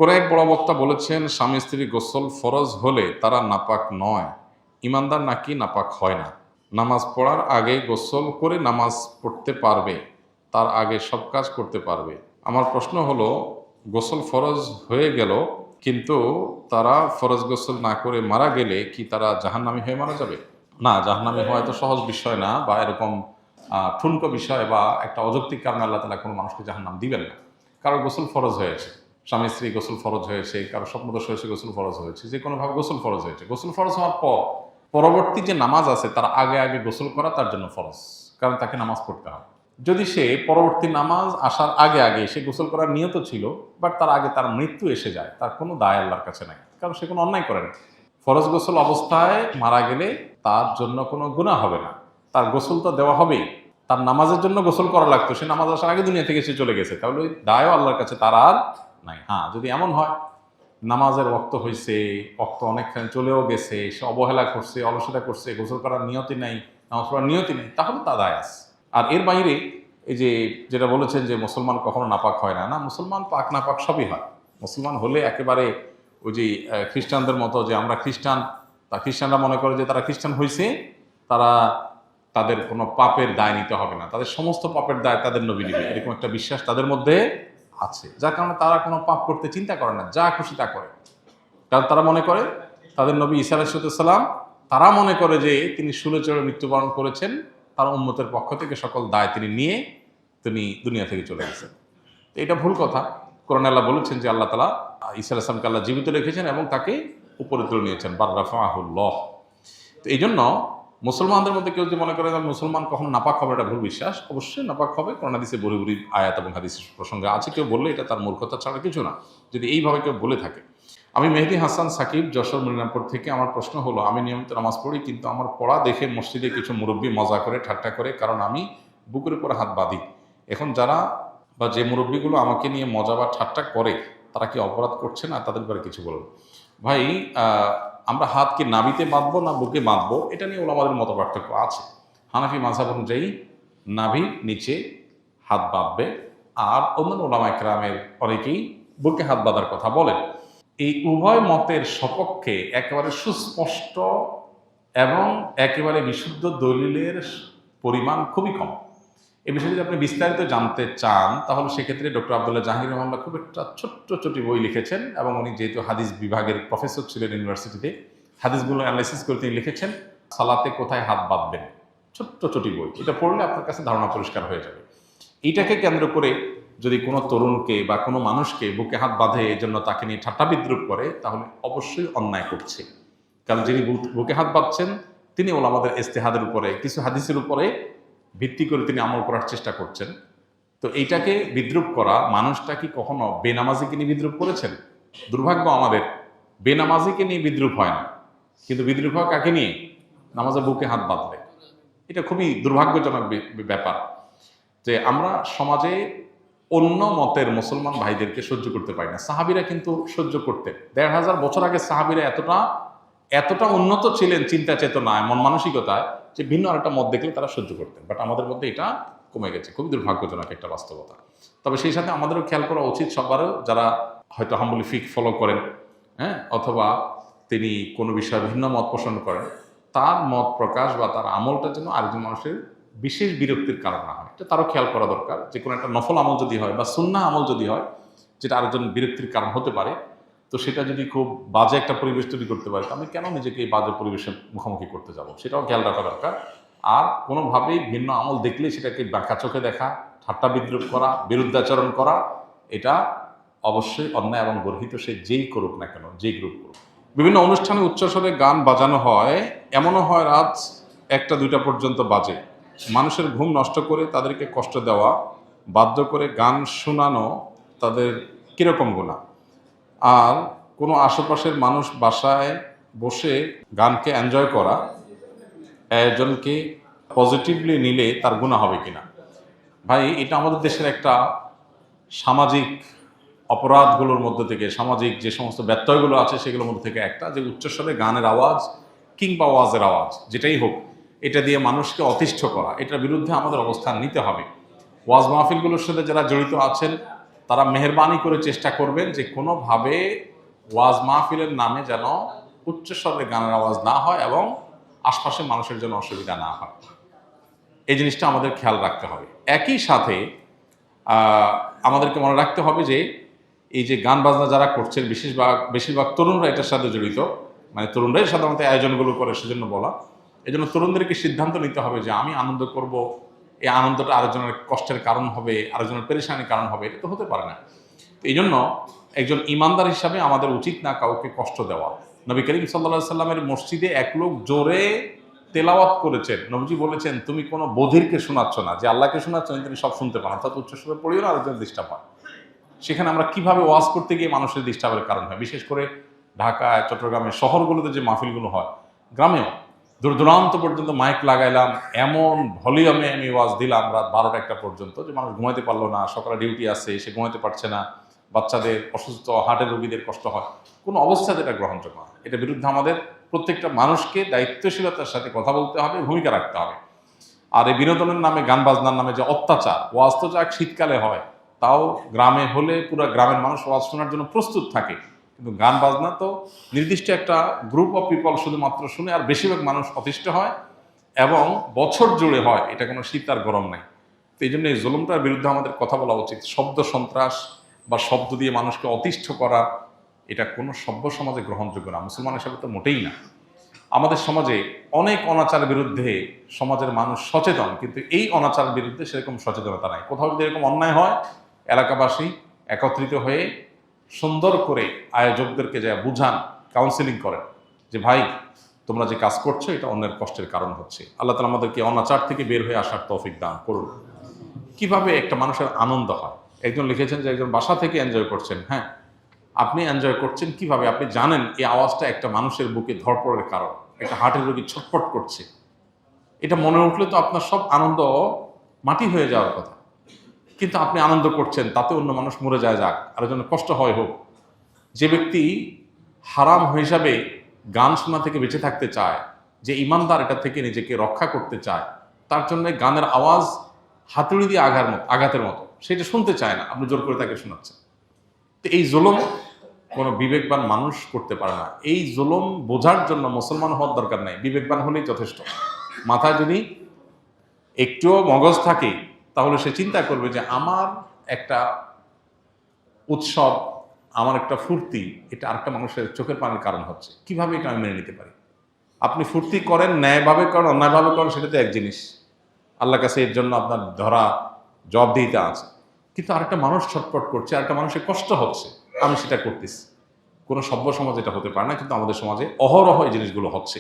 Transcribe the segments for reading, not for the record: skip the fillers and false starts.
কোন এক বড় বক্তা বলেছেন, স্বামী স্ত্রী গোসল ফরজ হলে তারা নাপাক নয়, ইমানদার নাকি নাপাক হয় না। নামাজ পড়ার আগে গোসল করে নামাজ পড়তে পারবে, তার আগে সব কাজ করতে পারবে। আমার প্রশ্ন হলো, গোসল ফরজ হয়ে গেল কিন্তু তারা ফরজ গোসল না করে মারা গেলে কি তারা জাহান্নামী হয়ে মারা যাবে? না, জাহান্নামী হওয়া তো সহজ বিষয় না, বা এরকম ঠুনকো বিষয় বা একটা অযৌক্তিক কারণে আল্লাহ তাআলা কোনো মানুষকে জাহান্নাম দিবেন না। কারো গোসল ফরজ হয়েছে, স্বামী স্ত্রী গোসল ফরজ হয়েছে, কারো স্বপ্নদোষ হয়েছে গোসল ফরজ হয়েছে, যে কোনোভাবে গোসল ফরজ হয়েছে। গোসল ফরজ হওয়ার পর পরবর্তী যে নামাজ আছে তার আগে আগে গোসল করা তার জন্য ফরজ, কারণ তাকে নামাজ পড়তে হবে। যদি সে পরবর্তী নামাজ আসার আগে আগে সে গোসল করার নিয়ত ছিল, বাট তার আগে তার মৃত্যু এসে যায়, তার কোনো দায় আল্লাহর কাছে নাই, কারণ সে কোনো অন্যায় করে না। ফরজ গোসল অবস্থায় মারা গেলে তার জন্য কোনো গুনাহ হবে না, তার গোসল তো দেওয়া হবেই। তার নামাজের জন্য গোসল করা লাগতো, সে নামাজ আসার আগে দুনিয়া থেকে সে চলে গেছে, তাহলে ওই দায়ও আল্লাহর কাছে তার আর নাই। হ্যাঁ, যদি এমন হয় নামাজের ওয়াক্ত হয়েছে, ওয়াক্ত অনেকখানি চলেও গেছে, সে অবহেলা করছে, অলসতা করছে, গোসল করার নিয়তি নাই, নামাজ পড়ার নিয়তি নেই, তাহলে তা দায় আছে। আর এর বাইরে এই যে যেটা বলেছেন যে মুসলমান কখনো নাপাক হয় না, না, মুসলমান পাক নাপাক সবই হয়। মুসলমান হলে একেবারে ওই যে খ্রিস্টানদের মতো যে আমরা খ্রিস্টান, তা খ্রিস্টানরা মনে করে যে তারা খ্রিস্টান হয়েছে, তারা তাদের কোনো পাপের দায় নিতে হবে না, তাদের সমস্ত পাপের দায় তাদের নবী নেবে, এরকম একটা বিশ্বাস তাদের মধ্যে আছে, যার কারণে তারা কোনো পাপ করতে চিন্তা করে না, যা খুশি তা করে। কারণ তারা মনে করে তাদের নবী ঈসা আলাইহিস সালাম, তারা মনে করে যে তিনি শুলে চড়ে মৃত্যুবরণ করেছেন, তার উম্মতের পক্ষ থেকে সকল দায় তিনি নিয়ে তিনি দুনিয়া থেকে চলে গেছেন। এটা ভুল কথা। কোরআনে আল্লাহ বলেছেন যে আল্লাহ তাআলা ঈসা আলাইহিস সালামকে আল্লাহ জীবিত রেখেছেন এবং তাকে উপরে তুলে নিয়েছেন, বার রাফাহুল্লাহ। তো এই জন্য মুসলমানদের মধ্যে কেউ যদি মনে করে মুসলমান কখনো নাপাক হবে, এটা ভুল বিশ্বাস। অবশ্যই নাপাক হবে, কোরআন হাদিসে বড়ি বড়ি আয়াত এবং হাদিসের প্রসঙ্গে আছে। কেউ বললে এটা তার মূর্খতা ছাড়া কিছু না, যদি এইভাবে কেউ বলে থাকে। আমি মেহেদী হাসান সাকিব, যশোর মনিরামপুর থেকে। আমার প্রশ্ন হলো, আমি নিয়মিত নামাজ পড়ি, কিন্তু আমার পড়া দেখে মসজিদে কিছু মুরব্বী মজা করে ঠাট্টা করে, কারণ আমি বুকের উপরে হাত বাঁধি। এখন যারা বা যে মুরব্বীগুলো আমাকে নিয়ে মজা বা ঠাট্টা করে, তারা কি অপরাধ করছে না? তাদের ব্যাপারে কিছু বলুন। ভাই, আমরা হাত কি নাভিতে বাঁধবো না বুকে বাঁধবো, এটা নিয়ে ওলামাদের মত পার্থক্য আছে। হানাফি মাযহাব অনুযায়ী নাভির নিচে হাত বাঁধবে, আর অন্যান্য ওলামা ইকরামের অনেকেই বুকে হাত বাঁধার কথা বলেন। এই উভয় মতের সপক্ষে একেবারে সুস্পষ্ট এবং একেবারে বিশুদ্ধ দলিলের পরিমাণ খুবই কম। এই বিষয়ে যদি আপনি বিস্তারিত জানতে চান, তাহলে সেক্ষেত্রে ডক্টর আব্দুল্লাহ জাহাঙ্গীর রহমাল্লাহ খুব একটা ছোট্ট ছোটি বই লিখেছেন, এবং উনি যেহেতু হাদিস বিভাগের প্রফেসর ছিলেন ইউনিভার্সিটিতে, হাদিসগুলো অ্যানালাইসিস করে তিনি লিখেছেন সালাতে কোথায় হাত বাঁধবেন, ছোট্ট ছোটি বই। এটা পড়লে আপনার কাছে ধারণা পরিষ্কার হয়ে যাবে। এইটাকে কেন্দ্র করে যদি কোনো তরুণকে বা কোনো মানুষকে বুকে হাত বাঁধে এজন্য তাকে নিয়ে ঠাট্টা বিদ্রুপ করে, তাহলে অবশ্যই অন্যায় করছে। কারণ যিনি বুকে হাত বাঁধছেন তিনি ওলামাদের ইজতিহাদের উপরে, কিছু হাদিসের উপরে ভিত্তি করে তিনি আমল করার চেষ্টা করছেন। তো এইটাকে বিদ্রুপ করা, মানুষটা কি কখনো বেনামাজিকে নিয়ে বিদ্রুপ করেছেন? দুর্ভাগ্য আমাদের, বেনামাজিকে নিয়ে বিদ্রুপ হয় না, কিন্তু বিদ্রুপ হয় কাকে নিয়ে? নামাজে বুকে হাত বাঁধলে। এটা খুবই দুর্ভাগ্যজনক ব্যাপার যে আমরা সমাজে অন্য মতের মুসলমান ভাইদেরকে সহ্য করতে পারি না। সাহাবীরা কিন্তু সহ্য করতেন। ১৫০০ বছর আগে সাহাবীরা এতটা উন্নত ছিলেন চিন্তা চেতনায়, মন মানসিকতায়, যে ভিন্ন আরেকটা মত দেখলে তারা সহ্য করতেন। বাট আমাদের মধ্যে এটা কমে গেছে, খুবই দুর্ভাগ্যজনক একটা বাস্তবতা। তবে সেই সাথে আমাদেরও খেয়াল করা উচিত সবারও, যারা হয়তো হাম্বলি ফিক ফলো করেন, হ্যাঁ, অথবা তিনি কোনো বিষয়ে ভিন্ন মত পোষণ করেন, তার মত প্রকাশ বা তার আমলটা যেন আরেকজন মানুষের বিশেষ বিরক্তির কারণ না হয়, এটা তারও খেয়াল করা দরকার। যে কোনো একটা নফল আমল যদি হয় বা সুন্নাহ আমল যদি হয়, যেটা আরেকজন বিরক্তির কারণ হতে পারে, তো সেটা যদি খুব বাজে একটা পরিবেশ তৈরি করতে পারে, আমি কেন নিজেকে এই বাজে পরিবেশের মুখোমুখি করতে যাব, সেটাও খেয়াল রাখা দরকার। আর কোনোভাবেই ভিন্ন আমল দেখলে সেটাকে বাঁকা চোখে দেখা, ঠাট্টা বিদ্রুপ করা, বিরুদ্ধাচরণ করা, এটা অবশ্যই অন্যায় এবং গর্হিত, সে যেই করুক না কেন, যেই গ্রুপ করুক। বিভিন্ন অনুষ্ঠানে উচ্চস্বরে গান বাজানো হয়, এমনও হয় রাত 1টা-2টা পর্যন্ত বাজে। মানুষের ঘুম নষ্ট করে তাদেরকে কষ্ট দেওয়া, বাধ্য করে গান শোনানো তাদের কীরকম গুনাহ? আর কোনো আশেপাশের মানুষ বাসায় বসে গানকে এনজয় করা একজনকে পজিটিভলি নিলে তার গুনাহ হবে কিনা? ভাই, এটা আমাদের দেশের একটা সামাজিক অপরাধগুলোর মধ্যে থেকে, সামাজিক যে সমস্ত ব্যত্যয়গুলো আছে সেগুলোর মধ্যে থেকে একটা, যে উচ্চস্বরে গানের আওয়াজ কিংবা ওয়াজের আওয়াজ যেটাই হোক, এটা দিয়ে মানুষকে অতিষ্ঠ করা, এটার বিরুদ্ধে আমাদের অবস্থান নিতে হবে। ওয়াজ মাহফিলগুলোর সাথে যারা জড়িত আছেন তারা মেহেরবানি করে চেষ্টা করবেন যে কোনোভাবে ওয়াজ মাহফিলের নামে যেন উচ্চস্বরে গানের আওয়াজ না হয় এবং আশপাশের মানুষের জন্য অসুবিধা না হয়। এই জিনিসটা আমাদের খেয়াল রাখতে হবে। একই সাথে আমাদেরকে মনে রাখতে হবে যে এই যে গান বাজনা যারা করছেন বেশিরভাগ তরুণরা এটার সাথে জড়িত, মানে তরুণরাই সাধারণত আয়োজনগুলো করে, সেজন্য বলা। এই জন্য তরুণদেরকে সিদ্ধান্ত নিতে হবে যে আমি আনন্দ করব, এই আনন্দটা আরেকজনের কষ্টের কারণ হবে, আরেকজনের পেরেশানির কারণ হবে, এটা তো হতে পারে না। তো এই জন্য একজন ইমানদার হিসাবে আমাদের উচিত না কাউকে কষ্ট দেওয়া। নবী করিম সাল্লাল্লাহু সাল্লামের মসজিদে এক লোক জোরে তেলাওয়াত করেছেন, নবীজি বলেছেন তুমি কোনো বধিরকে শোনাচ্ছ না, যে আল্লাহকে শোনাচ্ছেন তিনি সব শুনতে পান, অর্থাৎ উচ্চস্বরে পড়িও না, আরেকজন ডিস্টার্ব হয়। সেখানে আমরা কিভাবে ওয়াজ করতে গিয়ে মানুষের ডিস্টার্বের কারণ হয়, বিশেষ করে ঢাকায়, চট্টগ্রামে, শহরগুলোতে যে মাহফিলগুলো হয়, গ্রামেও দূর দূরান্ত পর্যন্ত মাইক লাগাইলাম, এমন ভলিউমে আমি ওয়াজ দিলাম রাত 12টা-1টা পর্যন্ত যে মানুষ ঘুমাইতে পারলো না, সকালে ডিউটি আছে সে ঘুমাইতে পারছে না, বাচ্চাদের অসুস্থ, হার্টের রোগীদের কষ্ট হয়, কোনো অবস্থাতে এটা গ্রহণযোগ্য না। এটার বিরুদ্ধে আমাদের প্রত্যেকটা মানুষকে দায়িত্বশীলতার সাথে কথা বলতে হবে, ভূমিকা রাখতে হবে। আর এই বিনোদনের নামে, গান বাজনার নামে যে অত্যাচার, ওয়াজ তো যাক শীতকালে হয়, তাও গ্রামে হলে পুরো গ্রামের মানুষ ওয়াজ শোনার জন্য প্রস্তুত থাকে, কিন্তু গান বাজনা তো নির্দিষ্ট একটা গ্রুপ অফ পিপল শুধুমাত্র শুনে, আর বেশিরভাগ মানুষ অতিষ্ঠ হয় এবং বছর জুড়ে হয়, এটা কোনো শীত আর গরম নাই। তো এই জন্য এই জুলুমটার বিরুদ্ধে আমাদের কথা বলা উচিত। শব্দ সন্ত্রাস বা শব্দ দিয়ে মানুষকে অতিষ্ঠ করা, এটা কোনো সভ্য সমাজে গ্রহণযোগ্য না, মুসলমান হিসাবে তো মোটেই না। আমাদের সমাজে অনেক অনাচারের বিরুদ্ধে সমাজের মানুষ সচেতন, কিন্তু এই অনাচারের বিরুদ্ধে সেরকম সচেতনতা নাই। কোথাও যদি এরকম অন্যায় হয়, এলাকাবাসী একত্রিত হয়ে সুন্দর করে আয়োজকদেরকে যা বুঝান, কাউন্সিলিং করেন যে ভাই তোমরা যে কাজ করছো এটা অন্যের কষ্টের কারণ হচ্ছে। আল্লাহ তাআলা আমাদেরকে অনাচার থেকে বের হয়ে আসার তৌফিক দান করুন। কিভাবে একটা মানুষের আনন্দ হয়, একজন লিখেছেন যে একজন বাসা থেকে এনজয় করছেন। হ্যাঁ, আপনি এনজয় করছেন কিভাবে? আপনি জানেন এই আওয়াজটা একটা মানুষের বুকে ধড়পড়ের কারণ, একটা হার্টের রোগী ছটফট করছে, এটা মনে উঠলে তো আপনার সব আনন্দ মাটি হয়ে যাওয়ার কথা। কিন্তু আপনি আনন্দ করছেন, তাতে অন্য মানুষ মরে যায়, যাক, আরেকজনের কষ্ট হয় হোক। যে ব্যক্তি হারাম হিসাবে গান শোনা থেকে বেঁচে থাকতে চায়, যে ইমানদার এটা থেকে নিজেকে রক্ষা করতে চায়, তার জন্য গানের আওয়াজ হাতুড়ি দিয়ে আঘাতের মতো, সেটা শুনতে চায় না, আপনি জোর করে তাকে শোনাচ্ছেন। তো এই জুলুম কোনো বিবেকবান মানুষ করতে পারে না। এই জুলুম বোঝার জন্য মুসলমান হওয়ার দরকার নাই, বিবেকবান হলেই যথেষ্ট। মাথায় যদি একটুও মগজ থাকে তাহলে সে চিন্তা করবে যে আমার একটা উৎসব, আমার একটা ফুর্তি, এটা আরেকটা মানুষের চোখের পানির কারণ হচ্ছে, কিভাবে এটা আমি মেনে নিতে পারি? আপনি ফুর্তি করেন, ন্যায়ভাবে করেন, অন্যায়ভাবে করেন, সেটা তো এক জিনিস, আল্লাহর কাছে এর জন্য আপনার ধরা জবাবদিহিতা আছে। কিন্তু আরেকটা মানুষ ছটফট করছে, আরেকটা মানুষের কষ্ট হচ্ছে, আমি সেটা করতেছি। কোনো সভ্য সমাজ এটা হতে পারে না, কিন্তু আমাদের সমাজে অহরহ এই জিনিসগুলো হচ্ছে।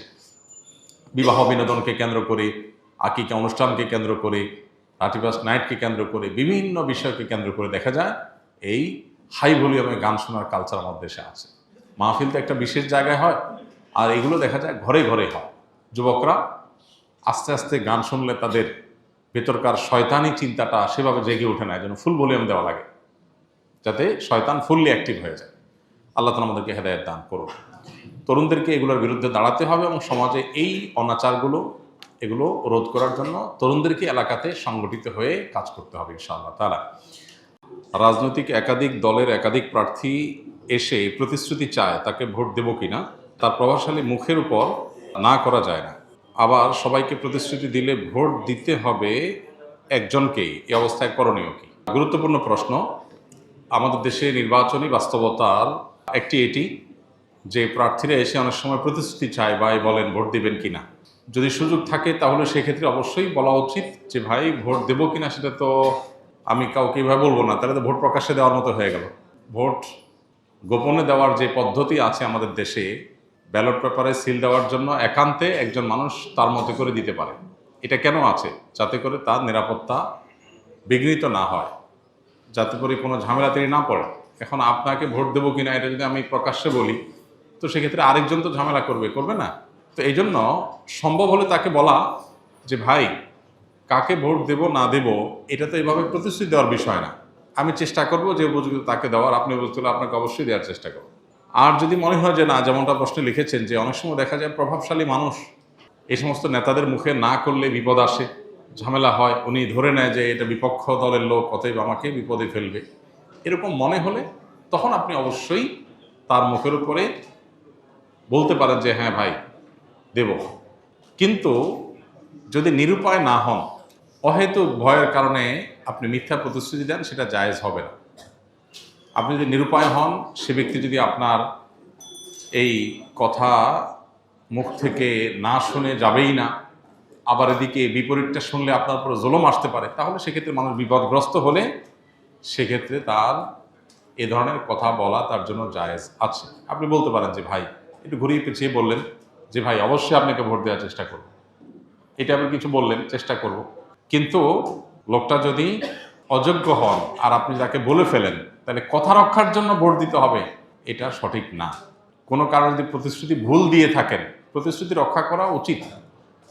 বিবাহ বিনোদনকে কেন্দ্র করে, আকিকা অনুষ্ঠানকে কেন্দ্র করে, 31st নাইটকে কেন্দ্র করে, বিভিন্ন বিষয়কে কেন্দ্র করে দেখা যায় এই হাই ভলিউমে গান শোনার কালচার আমাদের দেশে আছে। মাহফিল তো একটা বিশেষ জায়গায় হয়, আর এগুলো দেখা যায় ঘরে ঘরে হয়। যুবকরা আস্তে আস্তে গান শুনলে তাদের ভেতরকার শয়তানি চিন্তাটা সেভাবে জেগে ওঠে না, যেন ফুল ভলিউম দেওয়া লাগে, যাতে শয়তান ফুললি অ্যাক্টিভ হয়ে যায়। আল্লাহ তাআলা আমাদেরকে হেদায়েত দান করুন। তরুণদেরকে এগুলোর বিরুদ্ধে দাঁড়াতে হবে এবং সমাজে এই অনাচারগুলো এগুলো রোধ করার জন্য তরুণদেরকে এলাকাতে সংগঠিত হয়ে কাজ করতে হবে ইনশাআল্লাহ তাআলা। রাজনৈতিক একাধিক দলের একাধিক প্রার্থী এসে প্রতিশ্রুতি চায় তাকে ভোট দেব কিনা, তার প্রভাবশালী মুখের উপর না করা যায় না। আবার সবাইকে প্রতিশ্রুতি দিলে ভোট দিতে হবে একজনকেই, এই অবস্থায় করণীয় কি? গুরুত্বপূর্ণ প্রশ্ন। আমাদের দেশে নির্বাচনী বাস্তবতার একটি এটি যে প্রার্থীরা এসে অনেক সময় প্রতিশ্রুতি চায় বা বলেন ভোট দিবেন কিনা। যদি সুযোগ থাকে তাহলে সেক্ষেত্রে অবশ্যই বলা উচিত যে ভাই ভোট দেবো কিনা সেটা তো আমি কাউকে এভাবে বলবো না, তাহলে তো ভোট প্রকাশ্যে দেওয়ার মতো হয়ে গেল। ভোট গোপনে দেওয়ার যে পদ্ধতি আছে আমাদের দেশে, ব্যালট পেপারে সিল দেওয়ার জন্য একান্তে একজন মানুষ তার মতো করে দিতে পারে। এটা কেন আছে? যাতে করে তার নিরাপত্তা বিঘ্নিত না হয়, যাতে করে কোনো ঝামেলা তিনি না পড়ে। এখন আপনাকে ভোট দেবো কিনা এটা যদি আমি প্রকাশ্যে বলি তো সেক্ষেত্রে আরেকজন তো ঝামেলা করবে না। তো এই জন্য সম্ভব হলে তাকে বলা যে ভাই কাকে ভোট দেব না দেব এটা তো এইভাবে প্রতিশ্রুতি দেওয়ার বিষয় না, আমি চেষ্টা করব যে উপযুক্ত তাকে দেওয়ার, আপনি উপযুক্ত হলে আপনাকে অবশ্যই দেওয়ার চেষ্টা করব। আর যদি মনে হয় যে না, যেমনটা প্রশ্নে লিখেছেন যে অনেক সময় দেখা যায় প্রভাবশালী মানুষ এই সমস্ত নেতাদের মুখে না করলে বিপদ আসে, ঝামেলা হয়, উনি ধরে নেয় যে এটা বিপক্ষ দলের লোক, অতএব আমাকে বিপদে ফেলবে। এরকম মনে হলে তখন আপনি অবশ্যই তার মুখের উপরে বলতে পারেন যে হ্যাঁ ভাই দেব। কিন্তু যদি নিরুপায় না হন, অহেতুক ভয়ের কারণে আপনি মিথ্যা প্রতিশ্রুতি দেন, সেটা জায়েজ হবে না। আপনি যদি নিরুপায় হন, সে ব্যক্তি যদি আপনার এই কথা মুখ থেকে না শুনে যাবেই না, আবার এদিকে বিপরীতটা শুনলে আপনার উপরে জুলুম আসতে পারে, তাহলে সেক্ষেত্রে মানুষ বিপদগ্রস্ত হলে সেক্ষেত্রে তার এ ধরনের কথা বলা তার জন্য জায়েজ আছে। আপনি বলতে পারেন যে ভাই, একটু ঘুরিয়ে পিছিয়ে বললেন যে ভাই অবশ্যই আপনাকে ভোট দেওয়ার চেষ্টা করব, এটা আপনি কিছু বললেন চেষ্টা করব। কিন্তু লোকটা যদি অযোগ্য হন আর আপনি যাকে বলে ফেলেন, তাহলে কথা রক্ষার জন্য ভোট দিতে হবে, এটা সঠিক না। কোনো কারণে যদি প্রতিশ্রুতি ভুল দিয়ে থাকেন, প্রতিশ্রুতি রক্ষা করা উচিত,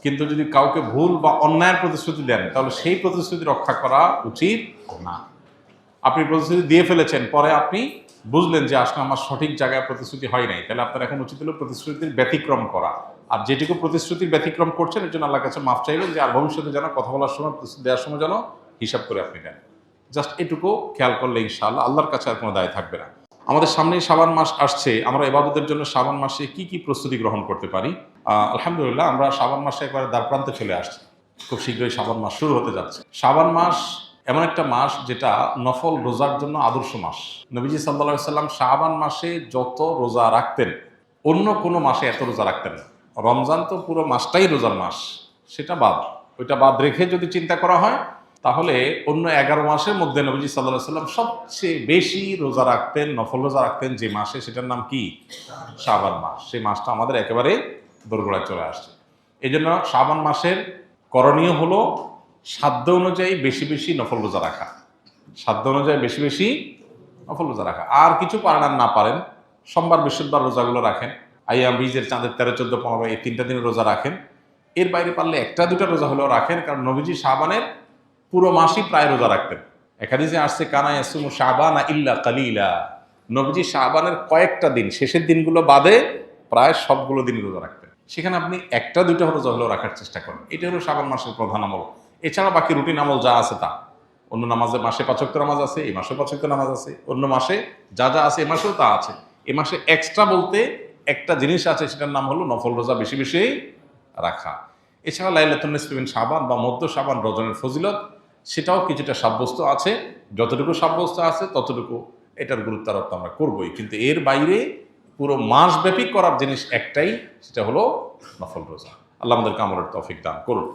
কিন্তু যদি কাউকে ভুল বা অন্যায়ের প্রতিশ্রুতি দেন, তাহলে সেই প্রতিশ্রুতি রক্ষা করা উচিত না। আপনি প্রতিশ্রুতি দিয়ে ফেলেছেন, পরে আপনি বুঝলেন যে আসলে আমার সঠিক জায়গায় প্রতিশ্রুতি হয় নাই, তাহলে আপনার এখন উচিত হলো প্রতিশ্রুতির ব্যতিক্রম করা। আর যেটুকু প্রতিশ্রুতির ব্যতিক্রম করছেন, এর জন্য আল্লাহর কাছে মাফ চাইবেন যে আর ভবিষ্যতে যেন কথা বলার সময়, প্রতিশ্রুতি দেওয়ার সময় যেন হিসাব করে আপনি দেন। জাস্ট এটুকু খেয়াল করলে ইনশাআল্লাহ আল্লাহর কাছে আর কোনো দায় থাকবে না। আমাদের সামনেই শাবান মাস আসছে, আমরা ইবাদতের জন্য শাবান মাসে কি কি প্রস্তুতি গ্রহণ করতে পারি? আলহামদুলিল্লাহ, আমরা শাবান মাসে একবারে দ্বার প্রান্তে চলে আসছি। খুব শীঘ্রই শাবান মাস শুরু হতে যাচ্ছে। শাবান মাস এমন একটা মাস যেটা নফল রোজার জন্য আদর্শ মাস। নবীজি সাল্লাল্লাহু আলাইহি সাল্লাম শাবান মাসে যত রোজা রাখতেন, অন্য কোনো মাসে এত রোজা রাখতেন না। রমজান তো পুরো মাসটাই রোজার মাস, সেটা বাদ। ওইটা বাদ রেখে যদি চিন্তা করা হয়, তাহলে অন্য 11 মাসের মধ্যে নবীজি সাল্লাল্লাহু আলাইহি সাল্লাম সবচেয়ে বেশি রোজা রাখতেন, নফল রোজা রাখতেন যে মাসে, সেটার নাম কি? শাবান মাস। সেই মাসটা আমাদের একেবারে দোরগোড়ায় চলে আসছে। এই জন্য শাবান মাসের করণীয় হলো সাধ্য অনুযায়ী বেশি বেশি নফল রোজা রাখা। সাধ্য অনুযায়ী বেশি বেশি নফল রোজা রাখা। আর কিছু পারেন আর না পারেন, সোমবার বৃহস্পতিবার রোজাগুলো রাখেন, আইয়াম বীজের চাঁদের 13, 14, 15 এই 3টা দিনের রোজা রাখেন। এর বাইরে পারলে 1টা 2টা রোজা হলেও রাখেন, কারণ নবীজি শাবানের পুরো মাসই প্রায় রোজা রাখতেন। একাদিসে আসছে কানা ইয়াসুমু শাবানা ইল্লা কালিলা, নবীজি শাবানের কয়েকটা দিন, শেষের দিনগুলো বাদে প্রায় সবগুলো দিন রোজা রাখতেন। সেখানে আপনি 1টা 2টা রোজা হলেও রাখার চেষ্টা করেন। এটা হলো শাবান মাসের প্রধান আমল। এছাড়া বাকি রুটিন আমল যা আছে তা, অন্য নামাজে মাসে 5 ওয়াক্ত নামাজ আছে, এই মাসে 5 ওয়াক্ত নামাজ আছে, অন্য মাসে যা যা আছে এ মাসেও তা আছে। এ মাসে এক্সট্রা বলতে একটা জিনিস আছে, সেটার নাম হলো নফল রোজা বেশি বেশি রাখা। এছাড়া লাইলাতুন নিসফি মিন শাবান বা মধ্য শাবান রজনের ফজিলত, সেটাও কিছুটা সাব্যস্ত আছে। যতটুকু সাব্যস্ত আছে ততটুকু এটার গুরুত্ব আরোপ আমরা করবই, কিন্তু এর বাইরে পুরো মাসব্যাপী করার জিনিস একটাই, সেটা হলো নফল রোজা। আল্লাহ আমাদেরকে আমলের তৌফিক দান করুন।